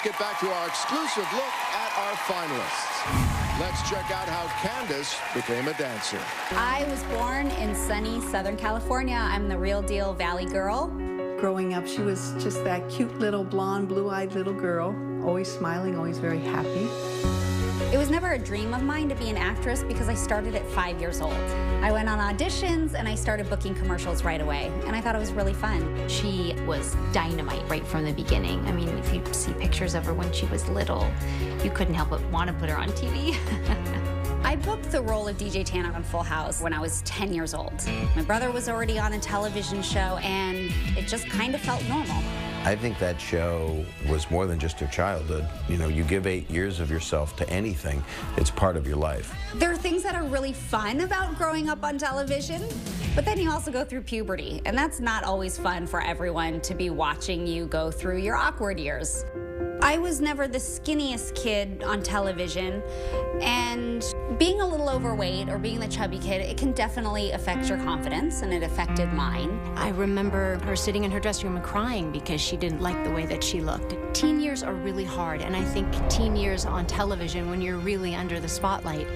Get back to our exclusive look at our finalists. Let's check out how Candace became a dancer. I was born in sunny Southern California. I'm the real deal Valley girl. Growing up, she was just that cute little blonde, blue-eyed little girl, always smiling, always very happy. It was never a dream of mine to be an actress because I started at 5 years old. I went on auditions and I started booking commercials right away, and I thought it was really fun. She was dynamite right from the beginning. I mean, if you see pictures of her when she was little, you couldn't help but want to put her on TV. I booked the role of DJ Tanner on Full House when I was 10 years old. My brother was already on a television show, and it just kind of felt normal. I think that show was more than just your childhood. You know, you give 8 years of yourself to anything, it's part of your life. There are things that are really fun about growing up on television, but then you also go through puberty, and that's not always fun for everyone to be watching you go through your awkward years. I was never the skinniest kid on television, and being a little overweight or being the chubby kid, it can definitely affect your confidence, and it affected mine. I remember her sitting in her dressing room and crying because she didn't like the way that she looked. Teen years are really hard, and I think teen years on television, when you're really under the spotlight,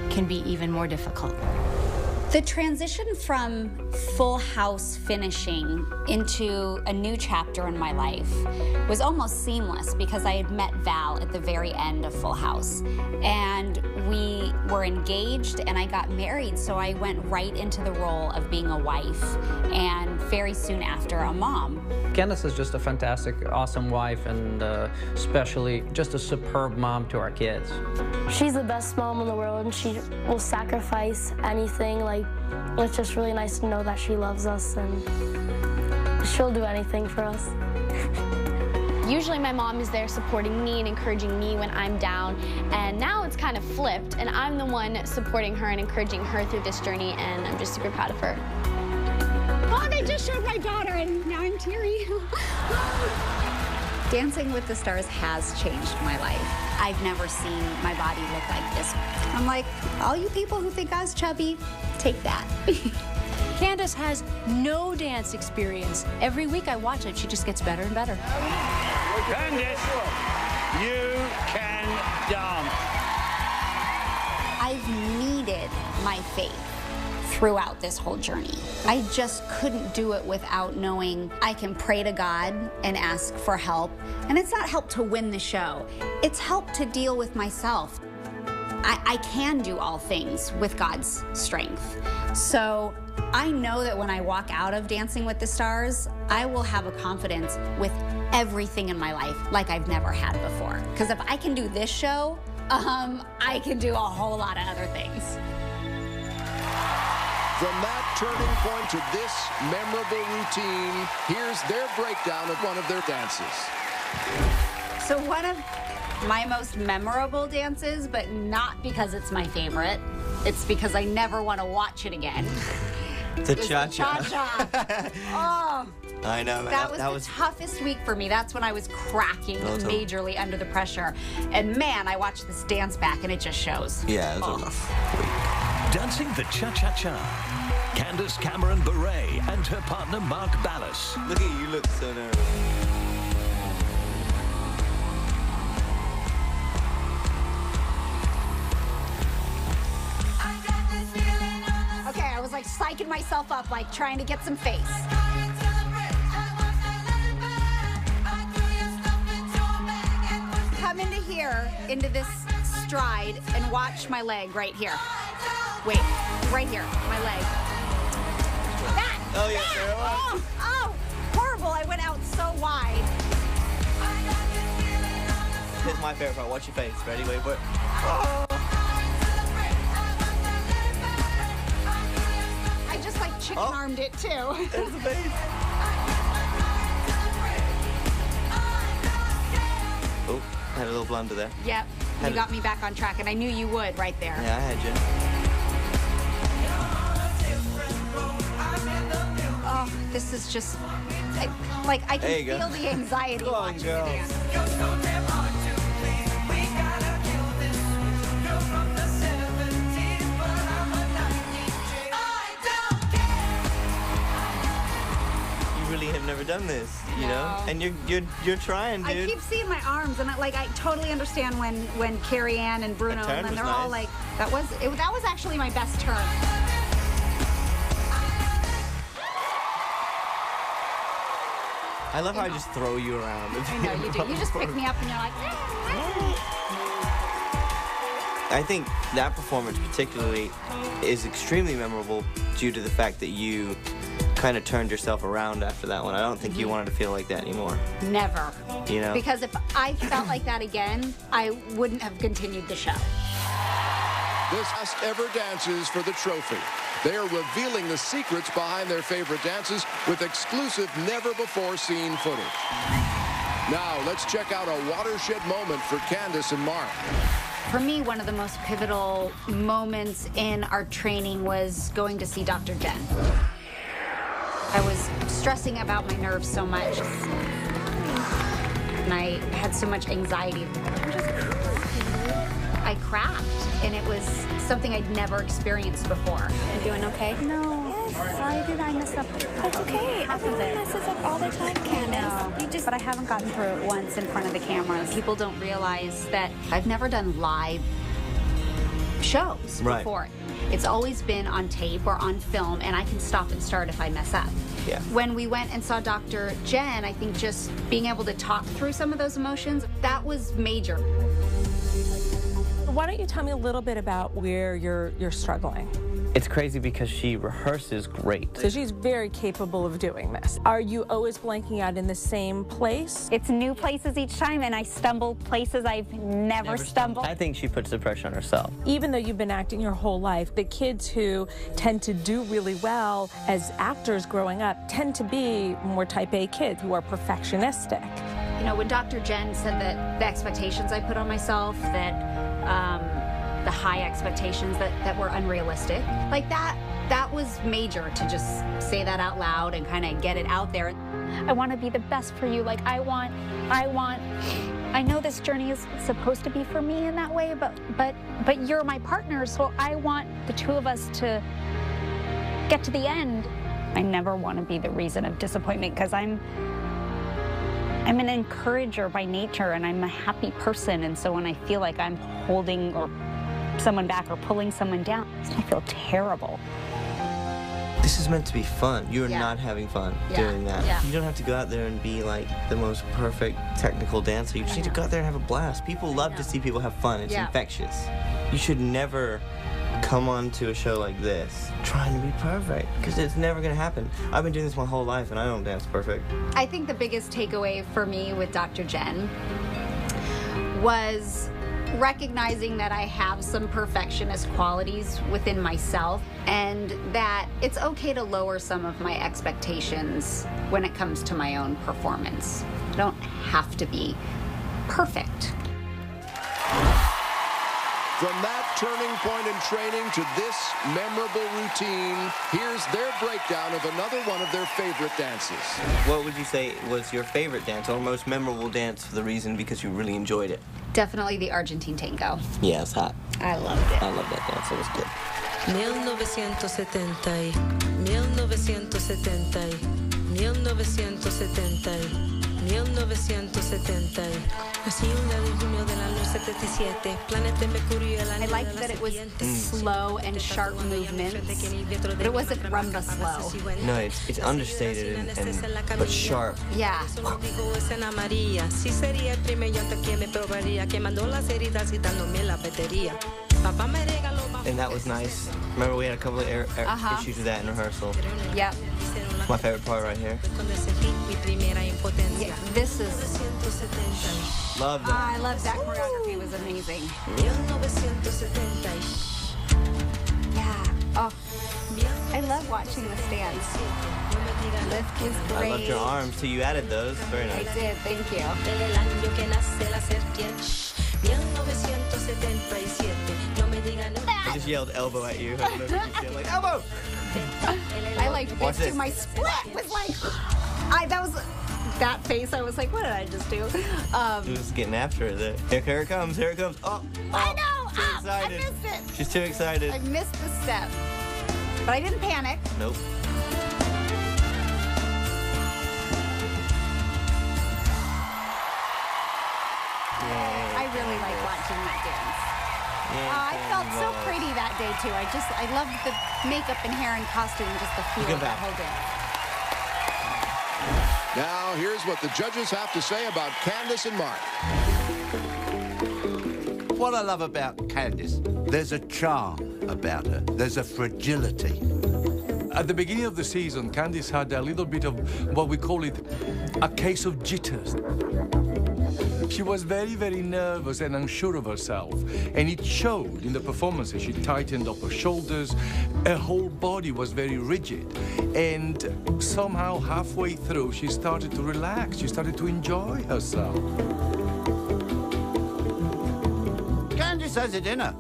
can be even more difficult. The transition from Full House finishing into a new chapter in my life was almost seamless because I had met Val at the very end of Full House. And we were engaged and I got married, so I went right into the role of being a wife and very soon after a mom. Candace is just a fantastic, awesome wife, and especially just a superb mom to our kids. She's the best mom in the world, and she will sacrifice anything. Like, it's just really nice to know that she loves us, and she'll do anything for us. Usually my mom is there supporting me and encouraging me when I'm down, and now it's kind of flipped, and I'm the one supporting her and encouraging her through this journey, and I'm just super proud of her. Oh, they just showed my daughter, and now I'm teary. Dancing with the Stars has changed my life. I've never seen my body look like this. I'm like, all you people who think I was chubby, take that. Candace has no dance experience. Every week I watch it, she just gets better and better. Candace, you can dance. I've needed my faith throughout this whole journey. I just couldn't do it without knowing I can pray to God and ask for help. And it's not help to win the show. It's help to deal with myself. I can do all things with God's strength. So I know that when I walk out of Dancing with the Stars, I will have a confidence with everything in my life like I've never had before. Because if I can do this show, I can do a whole lot of other things. From that turning point to this memorable routine, here's their breakdown of one of their dances. So one of my most memorable dances, but not because it's my favorite, it's because I never want to watch it again. The cha-cha. Oh, I know. that was the toughest week for me. That's when I was cracking majorly under the pressure. And man, I watched this dance back and it just shows. Yeah, it was a rough week. Dancing the Cha-Cha-Cha. Candace Cameron-Bure and her partner Mark Ballas. Look at you, look so nervous. Okay, I was like psyching myself up, like trying to get some face. Come into here, into this stride, and watch my leg right here. Wait, right here, my leg. That! Oh, yeah, that! Oh, horrible, I went out so wide. Here's my favorite part. Watch your face. Ready? Wait, wait. Oh. I just like chicken-armed it too. There's the face. Oh, I had a little blunder there. Yep, you got me back on track, and I knew you would right there. Yeah, I had you. Oh, this is just, I can feel the anxiety watching the dance. You really have never done done this, you know, and you're trying, dude. I keep seeing my arms, and I totally understand when Carrie Ann and Bruno, and then they're all like, that was actually my best turn. I love how I just throw you around. I know you do. You just pick me up and you're like, I think that performance particularly is extremely memorable due to the fact that you kind of turned yourself around after that one. I don't think you wanted to feel like that anymore. Never. You know? Because if I felt like that again, I wouldn't have continued the show. This last ever dances for the trophy. They are revealing the secrets behind their favorite dances with exclusive, never-before-seen footage. Now, let's check out a watershed moment for Candace and Mark. For me, one of the most pivotal moments in our training was going to see Dr. Jen. I was stressing about my nerves so much, and I had so much anxiety. I cracked, and it was something I'd never experienced before. You doing okay? No. Why did I mess up? That's okay. Everyone messes up all the time, Candace. But I haven't gotten through it once in front of the cameras. People don't realize that I've never done live shows before. It's always been on tape or on film, and I can stop and start if I mess up. Yeah. When we went and saw Dr. Jen, I think just being able to talk through some of those emotions, that was major. Why don't you tell me a little bit about where you're struggling? It's crazy because she rehearses great. So she's very capable of doing this. Are you always blanking out in the same place? It's new places each time, and I stumble places I've never stumbled. I think she puts the pressure on herself. Even though you've been acting your whole life, the kids who tend to do really well as actors growing up tend to be more type A kids who are perfectionistic. You know, when Dr. Jen said that the expectations I put on myself, that the high expectations that were unrealistic, like that was major to just say that out loud and kind of get it out there. I want to be the best for you. Like I know this journey is supposed to be for me in that way, but you're my partner, so I want the two of us to get to the end. I never want to be the reason of disappointment, because I'm an encourager by nature, and I'm a happy person, and so when I feel like I'm holding or someone back or pulling someone down, I feel terrible. This is meant to be fun. You're not having fun doing that. Yeah. You don't have to go out there and be like the most perfect technical dancer. You just need to go out there and have a blast. People love to see people have fun. It's infectious. You should never come on to a show like this trying to be perfect, because it's never going to happen. I've been doing this my whole life, and I don't dance perfect. I think the biggest takeaway for me with Dr. Jen was recognizing that I have some perfectionist qualities within myself, and that it's okay to lower some of my expectations when it comes to my own performance. I don't have to be perfect. From that turning point in training to this memorable routine, here's their breakdown of another one of their favorite dances. What would you say was your favorite dance or most memorable dance for the reason because you really enjoyed it? Definitely the Argentine tango. Yeah, it's hot. I loved it. I love that dance. It was good. 1970, 1970, 1970, 1970. Nací un día de junio del año 77. Planes de Mercurio el año. I liked that it was slow and sharp movements, but it wasn't rumba slow. No, it's understated but sharp. Yeah. Si sería el primer llanto que me probaría, quemando las heridas y dándome la batería. Papá me regaló. And that was nice. Remember, we had a couple of issues with that in rehearsal. Yep. My favorite part right here. Yeah, this is... Love that. I love that choreography. It was amazing. Yeah. Oh, I love watching this dance. Lift is great. I loved your arms too. You added those. Very nice. I did. Thank you. I just yelled elbow at you. I don't know if you can see. I'm like, elbow! I like this too. My split was like... that face, I was like, what did I just do? She was getting after it there. Here it comes, here it comes. Oh, I know! Too excited. I missed it. She's too excited. I missed the step. But I didn't panic. Nope. really like watching that dance. I felt so pretty that day too. I loved the makeup and hair and costume, just the feel of that whole dance. Now, here's what the judges have to say about Candace and Mark. What I love about Candace, there's a charm about her. There's a fragility. At the beginning of the season, Candace had a little bit of what we call it a case of jitters. She was very, very nervous and unsure of herself, and it showed in the performances. She tightened up her shoulders, her whole body was very rigid, and somehow halfway through she started to relax, she started to enjoy herself. Candace has it in her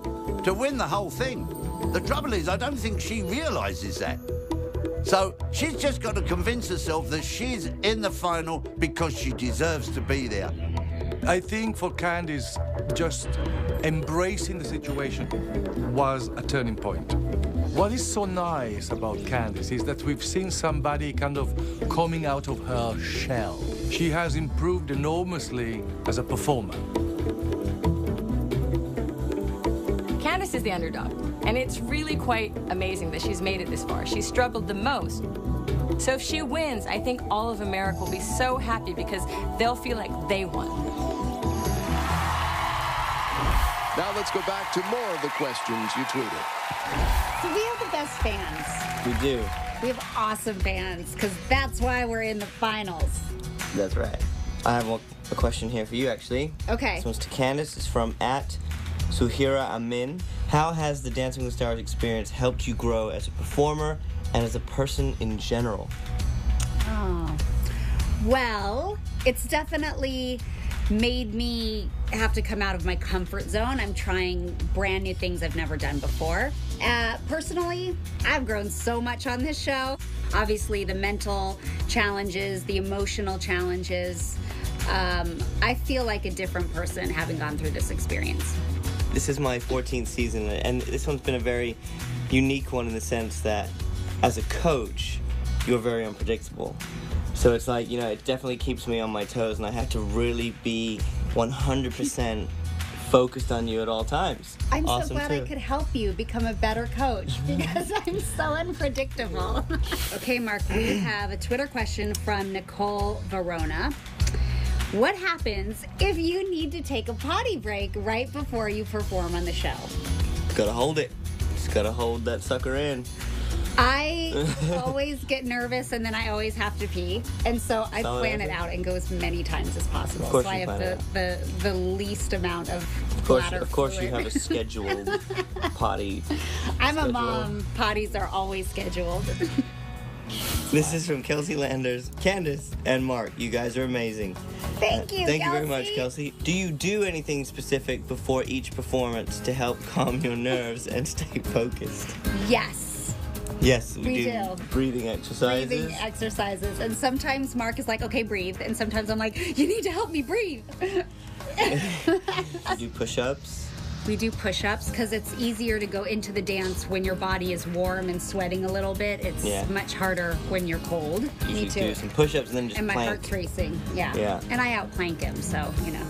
to win the whole thing. The trouble is, I don't think she realises that. So she's just got to convince herself that she's in the final because she deserves to be there. I think for Candace, just embracing the situation was a turning point. What is so nice about Candace is that we've seen somebody kind of coming out of her shell. She has improved enormously as a performer. Candace is the underdog, and it's really quite amazing that she's made it this far. She's struggled the most. So if she wins, I think all of America will be so happy because they'll feel like they won. Now let's go back to more of the questions you tweeted. So we have the best fans. We do. We have awesome fans, because that's why we're in the finals. That's right. I have a question here for you, actually. Okay. This one's to Candace. It's from @Suhira Amin. How has the Dancing with the Stars experience helped you grow as a performer and as a person in general? Oh. Well, it's definitely made me have to come out of my comfort zone. I'm trying brand new things I've never done before. Personally, I've grown so much on this show. Obviously, the mental challenges, the emotional challenges. I feel like a different person having gone through this experience. This is my 14th season, and this one's been a very unique one in the sense that as a coach, you're very unpredictable. So it's like, you know, it definitely keeps me on my toes, and I have to really be 100% focused on you at all times. I'm awesome so glad too. I could help you become a better coach because I'm so unpredictable. Okay, Mark, we have a Twitter question from Nicole Verona. What happens if you need to take a potty break right before you perform on the show? Gotta hold it. Just gotta hold that sucker in. I always get nervous, and then I always have to pee, and so I plan it out and go as many times as possible. Of course so I you have the least amount of bladder Of course you fluid. have a scheduled potty. I'm a mom. Potties are always scheduled. This is from Kelsey Landers, Candace, and Mark. You guys are amazing. Thank you, Thank you very Kelsey. much, Kelsey. Do you do anything specific before each performance to help calm your nerves and stay focused? Yes. Yes, We do. Breathing exercises. Breathing exercises. And sometimes Mark is like, okay, breathe. And sometimes I'm like, you need to help me breathe. You do push-ups. We do push-ups because it's easier to go into the dance when your body is warm and sweating a little bit. It's much harder when you're cold. You Me should too. do some push-ups and then just and my plank. heart's racing. Yeah. Yeah. And I outplank him, so, you know.